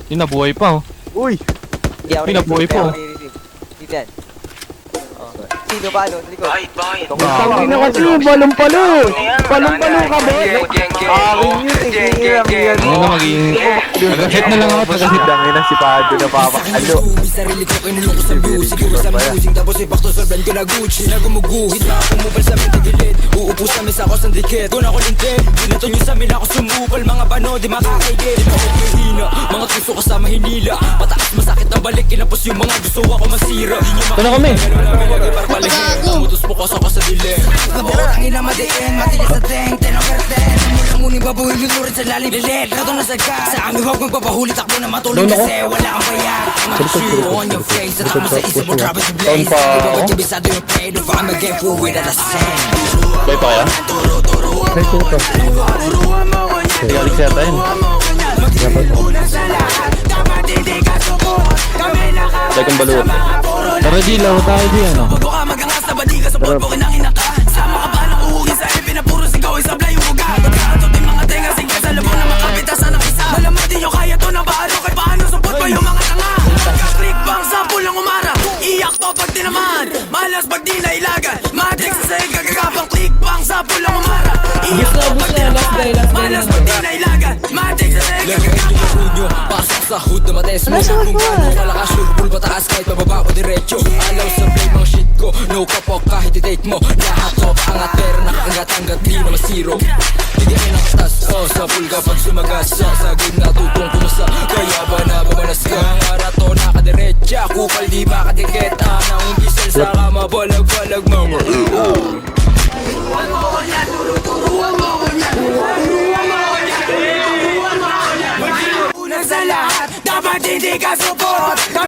Yung nabuhay pa, oh. Uy! Hindi ako Pinabuhay po. Dito yan. Oh. Sino ba ano? Sa likod. Tangin na kasi, balong-palo! Balong-palo ka, boy! Ano na magiging... Taga-hit na lang ako, taga-hit. Dangin na si Pado na papakalo. Sarili ko kinuloko sa blue. Siguro sa musing tapos ay bakto solven ko na Gucci. Na gumuguhit na ako mobile sa mente gilid. Uupo sa mesa ko sa dikit. Kung ako lintip, binato nyo sa amin ako sumupal. Mga bano di makakaigit. Di ako mahina, mga puso ko sa mahinila. Mataas masakit na balik, kinapos yung mga gusto ako masira. Di nyo Ito na kami. Mutos po kosa ko sa dilim. Naborangin na madiin, matilis sa teng. Tenong kerten, muning babuhin lunurin sa lalim. Lilit, rato na sagka. Sa aming huwag magpapahuli, takbo na matulog kasi wala kang bayad. Shoe on your face, at ako sa isip mo, drop it to blaze. Ibabag yung bisado yung play, don't find my game for with the same. Bay pa kaya? Galing siya tayo. Second baluot. Tara di, laro tayo di, ano? Baka magangas na badi ka sa pagbukin ng inaka. Sama ka ba ng uhugin sa ipin na puro sigaw ay sablay yung ugat. Pagkakatot yung mga tenga, sige sa labo na makapitasan ng isa. Malaman din nyo kaya to na paano kay paano support pa yung mga tanga. Pagka-click bang sample ang umara. Iyak to pag tinaman, malas pag di nailagan. Matrix sa sahig kagagapang click bang sample ang umara. Iyak to pag tinaman, malas pag di nailagan. Matrix sa sahig kagagapang. Pasok sa hood na mates mo. Kung paano kalakas yung pool pataas kahit pababa o diretso. Alaw sa play mga shit ko, no kapok kahit i-date mo. Lahat ko angat pero nakakagat-angat di na masiro. Bigyan ng tas, sa pool kapag sumagas. Sa game natutong kumasa, kaya ba nabamanas ka? Ang arato nakadiretsa, kupal di makadikit. Nang umpisal sa kama, balag-balag mga turuan mo ko niya, turuan mo ko niya, turuan mo ko niya, turuan mo ko niya. Unang sa lahat, dapat hindi ka support.